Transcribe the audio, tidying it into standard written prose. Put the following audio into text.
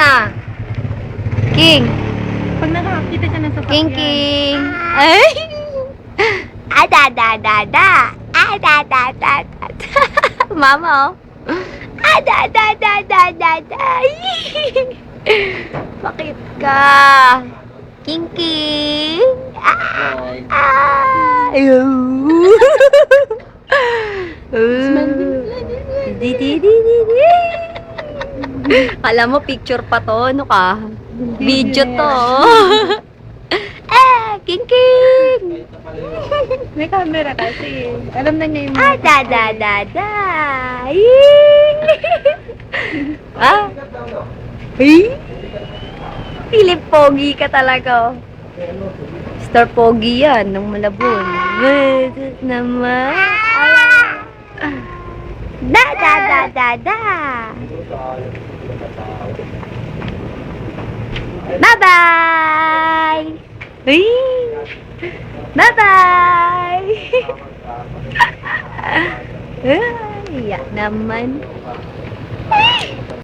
na. King. Pag nakakita ka na sa King, King. Ay! Da, da, da, da. Da, da, da, da. Mama, oh. Da, da, da, da, da, da. Bakit ka? King, King. Ayaw. Di, di, di, di, di. Kala mo picture pa to, ano ka? Video to. King King! May camera kasi. Alam na niya yung Da da da da! Ying! Philip Pogi ka talaga, oh. Star Pogi yan, ng Malabon. Naman. Da da da da da! Bye-bye! Bye-bye! Iya naman.